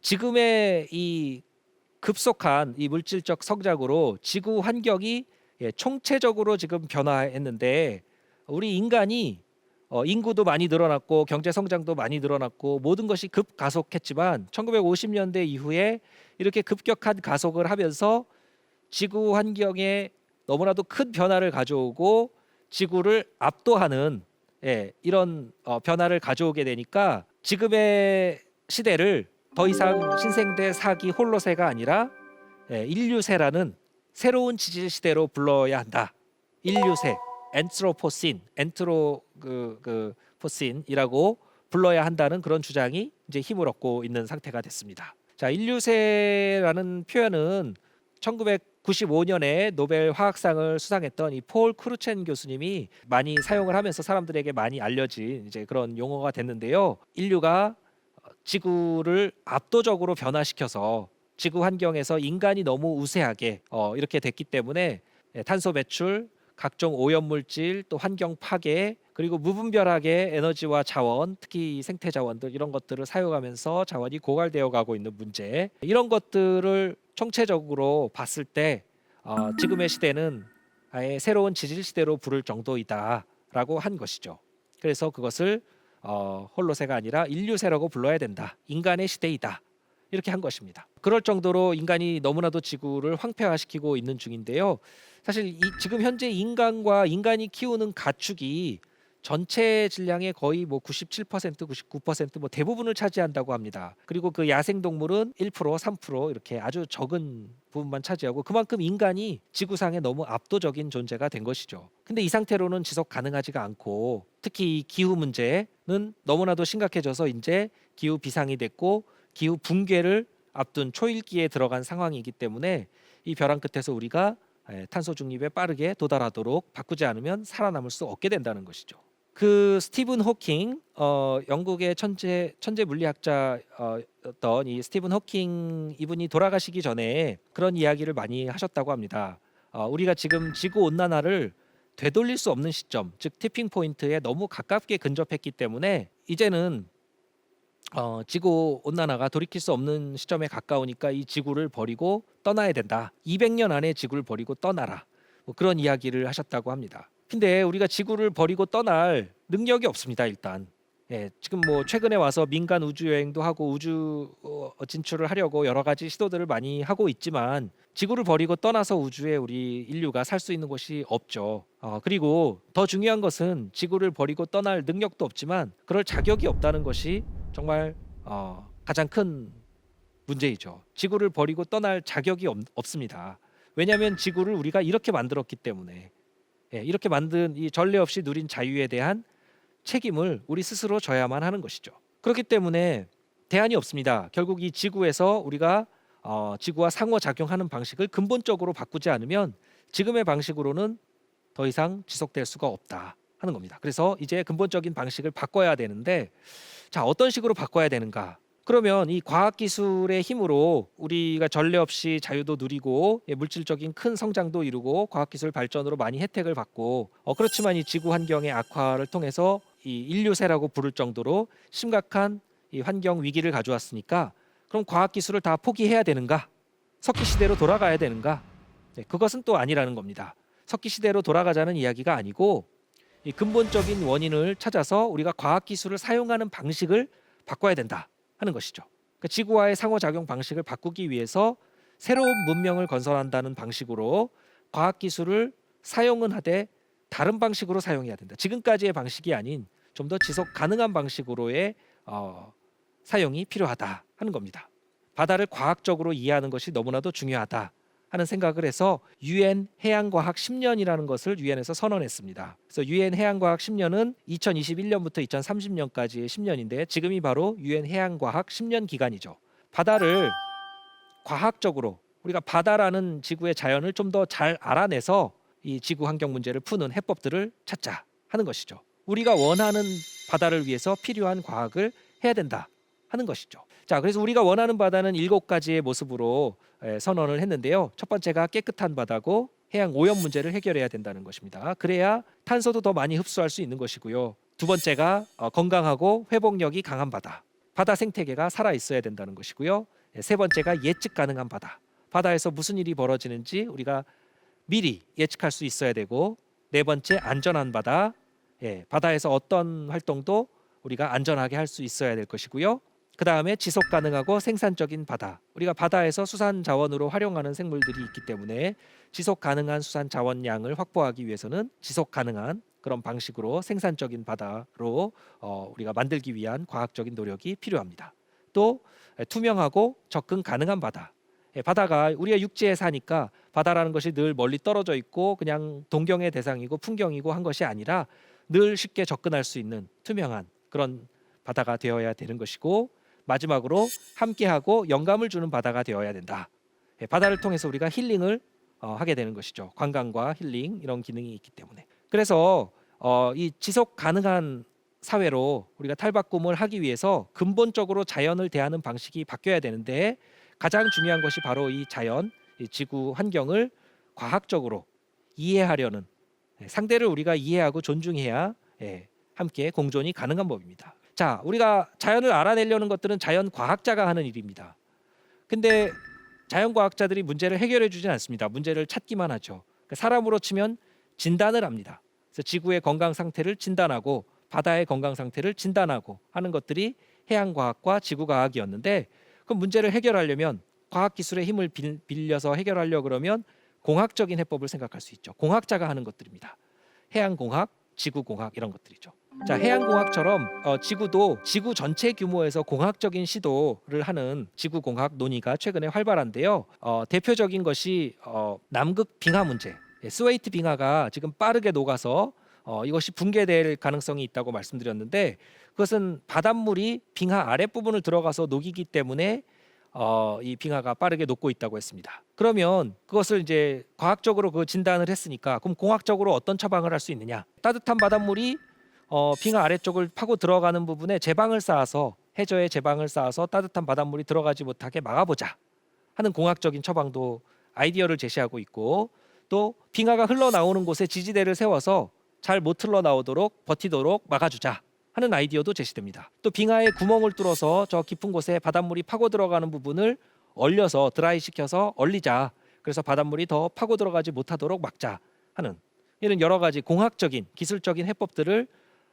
지금의 이 급속한 이 물질적 성장으로 지구 환경이 총체적으로 지금 변화했는데 우리 인간이 인구도 많이 늘어났고 경제 성장도 많이 늘어났고 모든 것이 급가속했지만 1950년대 이후에 이렇게 급격한 가속을 하면서 지구 환경에 너무나도 큰 변화를 가져오고 지구를 압도하는 이런 변화를 가져오게 되니까 지금의 시대를 더 이상 신생대 사기 홀로세가 아니라 인류세라는 새로운 지질 시대로 불러야 한다. 인류세, 엔트로포신, 포신이라고 불러야 한다는 그런 주장이 이제 힘을 얻고 있는 상태가 됐습니다. 자, 인류세라는 표현은 1995년에 노벨 화학상을 수상했던 이 폴 크루첸 교수님이 많이 사용을 하면서 사람들에게 많이 알려진 이제 그런 용어가 됐는데요. 인류가 지구를 압도적으로 변화시켜서 지구 환경에서 인간이 너무 우세하게 이렇게 됐기 때문에 탄소 배출, 각종 오염물질, 또 환경 파괴, 그리고 무분별하게 에너지와 자원, 특히 생태 자원들 이런 것들을 사용하면서 자원이 고갈되어 가고 있는 문제, 이런 것들을 총체적으로 봤을 때 지금의 시대는 아예 새로운 지질 시대로 부를 정도이다라고 한 것이죠. 그래서 그것을 홀로세가 아니라 인류세라고 불러야 된다. 인간의 시대이다. 이렇게 한 것입니다. 그럴 정도로 인간이 너무나도 지구를 황폐화시키고 있는 중인데요. 사실 지금 현재 인간과 인간이 키우는 가축이 전체 질량의 거의 뭐 97%, 99% 뭐 대부분을 차지한다고 합니다. 그리고 그 야생 동물은 1%, 3% 이렇게 아주 적은 부분만 차지하고 그만큼 인간이 지구상에 너무 압도적인 존재가 된 것이죠. 근데 이 상태로는 지속 가능하지가 않고 특히 기후 문제는 너무나도 심각해져서 이제 기후 비상이 됐고 기후 붕괴를 앞둔 초일기에 들어간 상황이기 때문에 이 벼랑 끝에서 우리가 탄소 중립에 빠르게 도달하도록 바꾸지 않으면 살아남을 수 없게 된다는 것이죠. 그 스티븐 호킹, 영국의 천재 물리학자였던 이 스티븐 호킹 이분이 돌아가시기 전에 그런 이야기를 많이 하셨다고 합니다. 우리가 지금 지구 온난화를 되돌릴 수 없는 시점, 즉 티핑 포인트에 너무 가깝게 근접했기 때문에 이제는 지구 온난화가 돌이킬 수 없는 시점에 가까우니까 이 지구를 버리고 떠나야 된다. 200년 안에 지구를 버리고 떠나라. 뭐 그런 이야기를 하셨다고 합니다. 근데 우리가 지구를 버리고 떠날 능력이 없습니다. 일단 지금 뭐 최근에 와서 민간 우주 여행도 하고 우주 진출을 하려고 여러 가지 시도들을 많이 하고 있지만 지구를 버리고 떠나서 우주에 우리 인류가 살 수 있는 곳이 없죠. 그리고 더 중요한 것은 지구를 버리고 떠날 능력도 없지만 그럴 자격이 없다는 것이 정말 가장 큰 문제이죠. 지구를 버리고 떠날 자격이 없습니다. 왜냐하면 지구를 우리가 이렇게 만들었기 때문에 이렇게 만든 이 전례 없이 누린 자유에 대한 책임을 우리 스스로 져야만 하는 것이죠. 그렇기 때문에 대안이 없습니다. 결국 이 지구에서 우리가 지구와 상호작용하는 방식을 근본적으로 바꾸지 않으면 지금의 방식으로는 더 이상 지속될 수가 없다 하는 겁니다. 그래서 이제 근본적인 방식을 바꿔야 되는데 자, 어떤 식으로 바꿔야 되는가? 그러면 이 과학기술의 힘으로 우리가 전례 없이 자유도 누리고 물질적인 큰 성장도 이루고 과학기술 발전으로 많이 혜택을 받고 그렇지만 이 지구 환경의 악화를 통해서 이 인류세라고 부를 정도로 심각한 이 환경 위기를 가져왔으니까 그럼 과학기술을 다 포기해야 되는가? 석기시대로 돌아가야 되는가? 그것은 또 아니라는 겁니다. 석기시대로 돌아가자는 이야기가 아니고 이 근본적인 원인을 찾아서 우리가 과학기술을 사용하는 방식을 바꿔야 된다 하는 것이죠. 그러니까 지구와의 상호작용 방식을 바꾸기 위해서 새로운 문명을 건설한다는 방식으로 과학기술을 사용은 하되 다른 방식으로 사용해야 된다. 지금까지의 방식이 아닌 좀 더 지속 가능한 방식으로의 사용이 필요하다 하는 겁니다. 바다를 과학적으로 이해하는 것이 너무나도 중요하다 하는 생각을 해서 UN 해양과학 10년이라는 것을 유엔에서 선언했습니다. 그래서 UN 해양과학 10년은 2021년부터 2030년까지의 10년인데 지금이 바로 UN 해양과학 10년 기간이죠. 바다를 과학적으로 우리가 바다라는 지구의 자연을 좀 더 잘 알아내서 이 지구 환경 문제를 푸는 해법들을 찾자 하는 것이죠. 우리가 원하는 바다를 위해서 필요한 과학을 해야 된다 하는 것이죠. 자, 그래서 우리가 원하는 바다는 7가지의 모습으로 선언을 했는데요. 첫 번째가 깨끗한 바다고 해양 오염 문제를 해결해야 된다는 것입니다. 그래야 탄소도 더 많이 흡수할 수 있는 것이고요. 두 번째가 건강하고 회복력이 강한 바다. 바다 생태계가 살아 있어야 된다는 것이고요. 세 번째가 예측 가능한 바다. 바다에서 무슨 일이 벌어지는지 우리가 미리 예측할 수 있어야 되고, 네 번째 안전한 바다. 바다에서 어떤 활동도 우리가 안전하게 할 수 있어야 될 것이고요. 그 다음에 지속 가능하고 생산적인 바다. 우리가 바다에서 수산 자원으로 활용하는 생물들이 있기 때문에 지속 가능한 수산 자원량을 확보하기 위해서는 지속 가능한 그런 방식으로 생산적인 바다로 우리가 만들기 위한 과학적인 노력이 필요합니다. 또 투명하고 접근 가능한 바다. 바다가 우리가 육지에 사니까 바다라는 것이 늘 멀리 떨어져 있고 그냥 동경의 대상이고 풍경이고 한 것이 아니라 늘 쉽게 접근할 수 있는 투명한 그런 바다가 되어야 되는 것이고, 마지막으로 함께하고 영감을 주는 바다가 되어야 된다. 바다를 통해서 우리가 힐링을 하게 되는 것이죠. 관광과 힐링 이런 기능이 있기 때문에. 그래서 이 지속 가능한 사회로 우리가 탈바꿈을 하기 위해서 근본적으로 자연을 대하는 방식이 바뀌어야 되는데, 가장 중요한 것이 바로 이 자연, 이 지구 환경을 과학적으로 이해하려는, 상대를 우리가 이해하고 존중해야 함께 공존이 가능한 법입니다. 자, 우리가 자연을 알아내려는 것들은 자연 과학자가 하는 일입니다. 근데 자연 과학자들이 문제를 해결해 주진 않습니다. 문제를 찾기만 하죠. 사람으로 치면 진단을 합니다. 그래서 지구의 건강 상태를 진단하고 바다의 건강 상태를 진단하고 하는 것들이 해양 과학과 지구 과학이었는데, 그 문제를 해결하려면 과학 기술의 힘을 빌려서 해결하려 그러면 공학적인 해법을 생각할 수 있죠. 공학자가 하는 것들입니다. 해양 공학, 지구 공학 이런 것들이죠. 자, 해양 공학처럼 지구도 지구 전체 규모에서 공학적인 시도를 하는 지구 공학 논의가 최근에 활발한데요. 대표적인 것이 남극 빙하 문제. 스웨이트 빙하가 지금 빠르게 녹아서 이것이 붕괴될 가능성이 있다고 말씀드렸는데, 그것은 바닷물이 빙하 아랫부분을 들어가서 녹이기 때문에 이 빙하가 빠르게 녹고 있다고 했습니다. 그러면 그것을 이제 과학적으로 그 진단을 했으니까, 그럼 공학적으로 어떤 처방을 할 수 있느냐? 따뜻한 바닷물이 빙하 아래쪽을 파고 들어가는 부분에 제방을 쌓아서, 해저에 제방을 쌓아서 따뜻한 바닷물이 들어가지 못하게 막아보자 하는 공학적인 처방도 아이디어를 제시하고 있고, 또 빙하가 흘러나오는 곳에 지지대를 세워서 잘 못 흘러나오도록 버티도록 막아주자 하는 아이디어도 제시됩니다. 또 빙하에 구멍을 뚫어서 저 깊은 곳에 바닷물이 파고 들어가는 부분을 얼려서 드라이 시켜서 얼리자. 그래서 바닷물이 더 파고 들어가지 못하도록 막자 하는 이런 여러 가지 공학적인 기술적인 해법들을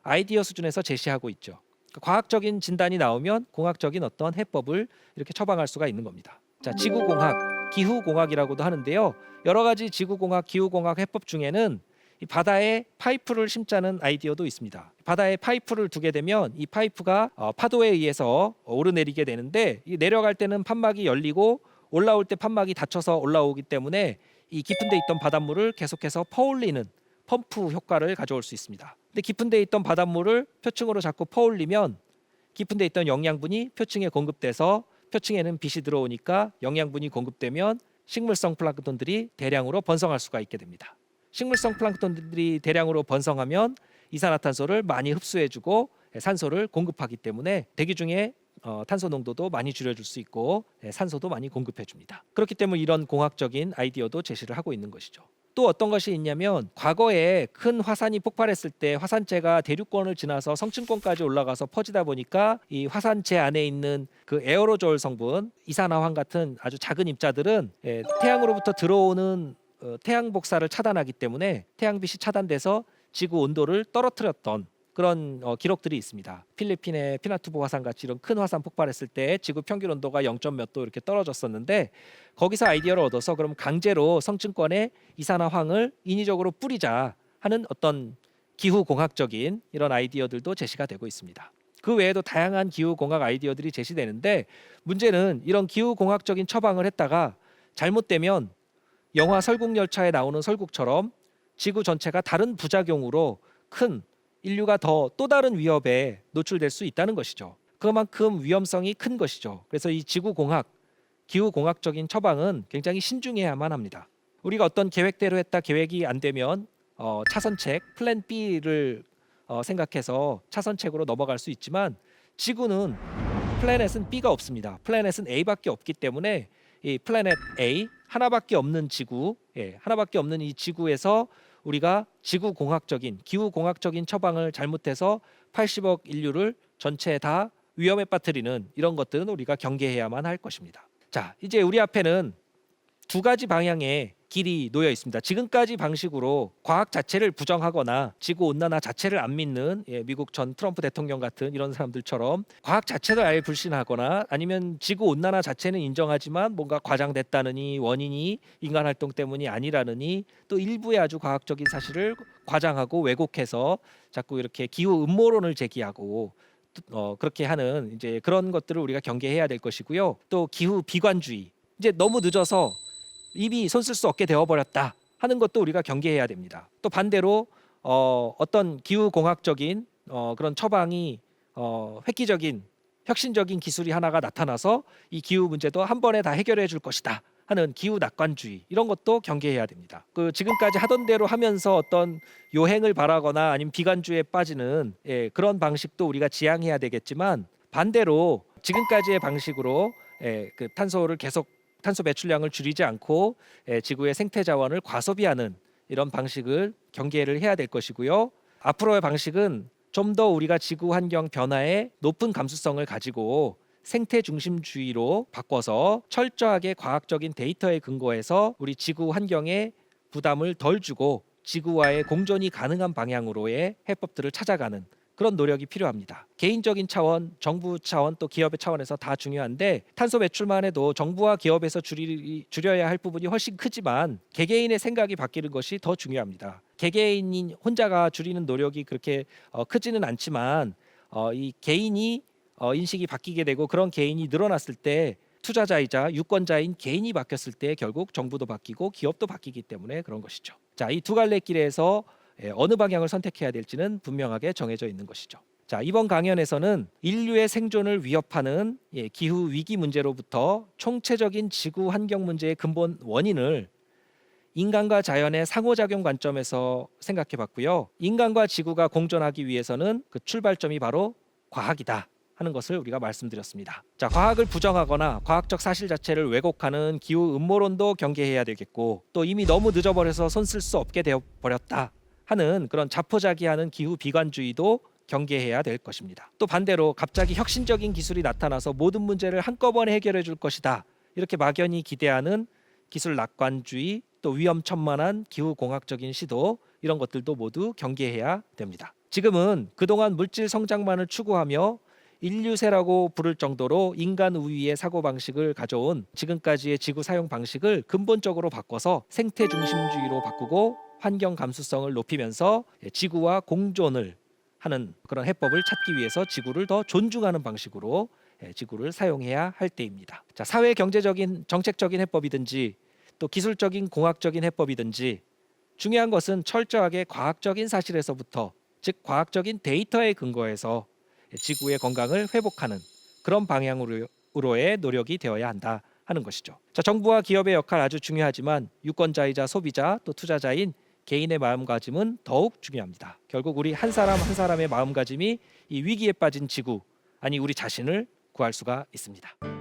아이디어 수준에서 제시하고 있죠. 과학적인 진단이 나오면 공학적인 어떤 해법을 이렇게 처방할 수가 있는 겁니다. 자, 지구공학, 기후공학이라고도 하는데요. 여러 가지 지구공학, 기후공학 해법 중에는 이 바다에 파이프를 심자는 아이디어도 있습니다. 바다에 파이프를 두게 되면 이 파이프가 파도에 의해서 오르내리게 되는데, 이 내려갈 때는 판막이 열리고 올라올 때 판막이 닫혀서 올라오기 때문에 이 깊은 데 있던 바닷물을 계속해서 퍼올리는 펌프 효과를 가져올 수 있습니다. 근데 깊은 데 있던 바닷물을 표층으로 자꾸 퍼올리면 깊은 데 있던 영양분이 표층에 공급돼서 표층에는 빛이 들어오니까 영양분이 공급되면 식물성 플랑크톤들이 대량으로 번성할 수가 있게 됩니다. 식물성 플랑크톤들이 대량으로 번성하면 이산화탄소를 많이 흡수해주고 산소를 공급하기 때문에 대기 중에 탄소 농도도 많이 줄여줄 수 있고 산소도 많이 공급해줍니다. 그렇기 때문에 이런 공학적인 아이디어도 제시를 하고 있는 것이죠. 또 어떤 것이 있냐면, 과거에 큰 화산이 폭발했을 때 화산재가 대륙권을 지나서 성층권까지 올라가서 퍼지다 보니까 이 화산재 안에 있는 그 에어로졸 성분, 이산화황 같은 아주 작은 입자들은 태양으로부터 들어오는 태양 복사를 차단하기 때문에 태양빛이 차단돼서 지구 온도를 떨어뜨렸던 그런 기록들이 있습니다. 필리핀의 피나투보 화산 같이 이런 큰 화산 폭발했을 때 지구 평균 온도가 0. 몇 도 이렇게 떨어졌었는데, 거기서 아이디어를 얻어서 그럼 강제로 성층권에 이산화황을 인위적으로 뿌리자 하는 어떤 기후공학적인 이런 아이디어들도 제시가 되고 있습니다. 그 외에도 다양한 기후공학 아이디어들이 제시되는데, 문제는 이런 기후공학적인 처방을 했다가 잘못되면 영화 설국열차에 나오는 설국처럼 지구 전체가 다른 부작용으로 큰 인류가 또 다른 위협에 노출될 수 있다는 것이죠. 그만큼 위험성이 큰 것이죠. 그래서 이 지구공학, 기후공학적인 처방은 굉장히 신중해야만 합니다. 우리가 어떤 계획대로 했다 계획이 안 되면 차선책, 플랜 B를 생각해서 차선책으로 넘어갈 수 있지만, 지구는 플래닛은 B가 없습니다. 플래닛은 A밖에 없기 때문에 이 플래닛 A, 하나밖에 없는 지구, 하나밖에 없는 이 지구에서 우리가 지구공학적인, 기후공학적인 처방을 잘못해서 80억 인류를 전체 다 위험에 빠뜨리는 이런 것들은 우리가 경계해야만 할 것입니다. 자, 이제 우리 앞에는 두 가지 방향의 길이 놓여 있습니다. 지금까지 방식으로 과학 자체를 부정하거나 지구 온난화 자체를 안 믿는 미국 전 트럼프 대통령 같은 이런 사람들처럼 과학 자체를 아예 불신하거나 아니면 지구 온난화 자체는 인정하지만 뭔가 과장됐다느니 원인이 인간 활동 때문이 아니라느니 또 일부의 아주 과학적인 사실을 과장하고 왜곡해서 자꾸 이렇게 기후 음모론을 제기하고 그렇게 하는 이제 그런 것들을 우리가 경계해야 될 것이고요. 또 기후 비관주의, 이제 너무 늦어서 이미 손쓸 수 없게 되어버렸다 하는 것도 우리가 경계해야 됩니다. 또 반대로 어떤 기후공학적인 그런 처방이 획기적인 혁신적인 기술이 하나가 나타나서 이 기후 문제도 한 번에 다 해결해 줄 것이다 하는 기후 낙관주의, 이런 것도 경계해야 됩니다. 그 지금까지 하던 대로 하면서 어떤 요행을 바라거나 아니면 비관주의에 빠지는 그런 방식도 우리가 지양해야 되겠지만, 반대로 지금까지의 방식으로 그 탄소 배출량을 줄이지 않고 지구의 생태 자원을 과소비하는 이런 방식을 경계를 해야 될 것이고요. 앞으로의 방식은 좀 더 우리가 지구 환경 변화에 높은 감수성을 가지고 생태 중심주의로 바꿔서 철저하게 과학적인 데이터에 근거해서 우리 지구 환경에 부담을 덜 주고 지구와의 공존이 가능한 방향으로의 해법들을 찾아가는 그런 노력이 필요합니다. 개인적인 차원, 정부 차원, 또 기업의 차원에서 다 중요한데, 탄소 배출만 해도 정부와 기업에서 줄여야 할 부분이 훨씬 크지만 개개인의 생각이 바뀌는 것이 더 중요합니다. 개개인이 혼자가 줄이는 노력이 그렇게 크지는 않지만 이 개인이 인식이 바뀌게 되고 그런 개인이 늘어났을 때 투자자이자 유권자인 개인이 바뀌었을 때 결국 정부도 바뀌고 기업도 바뀌기 때문에 그런 것이죠. 자, 이 두 갈래 길에서 어느 방향을 선택해야 될지는 분명하게 정해져 있는 것이죠. 자, 이번 강연에서는 인류의 생존을 위협하는 기후 위기 문제로부터 총체적인 지구 환경 문제의 근본 원인을 인간과 자연의 상호작용 관점에서 생각해 봤고요. 인간과 지구가 공존하기 위해서는 그 출발점이 바로 과학이다 하는 것을 우리가 말씀드렸습니다. 자, 과학을 부정하거나 과학적 사실 자체를 왜곡하는 기후 음모론도 경계해야 되겠고, 또 이미 너무 늦어버려서 손 쓸 수 없게 되어 버렸다 하는 그런 자포자기하는 기후 비관주의도 경계해야 될 것입니다. 또 반대로 갑자기 혁신적인 기술이 나타나서 모든 문제를 한꺼번에 해결해 줄 것이다 이렇게 막연히 기대하는 기술 낙관주의, 또 위험천만한 기후공학적인 시도, 이런 것들도 모두 경계해야 됩니다. 지금은 그동안 물질 성장만을 추구하며 인류세라고 부를 정도로 인간 우위의 사고방식을 가져온 지금까지의 지구 사용 방식을 근본적으로 바꿔서 생태 중심주의로 바꾸고 환경 감수성을 높이면서 지구와 공존을 하는 그런 해법을 찾기 위해서 지구를 더 존중하는 방식으로 지구를 사용해야 할 때입니다. 자, 사회 경제적인 정책적인 해법이든지 또 기술적인 공학적인 해법이든지 중요한 것은 철저하게 과학적인 사실에서부터, 즉 과학적인 데이터에 근거해서 지구의 건강을 회복하는 그런 방향으로의 노력이 되어야 한다 하는 것이죠. 자, 정부와 기업의 역할 아주 중요하지만 유권자이자 소비자 또 투자자인 개인의 마음가짐은 더욱 중요합니다. 결국 우리 한 사람 한 사람의 마음가짐이 이 위기에 빠진 지구, 아니 우리 자신을 구할 수가 있습니다.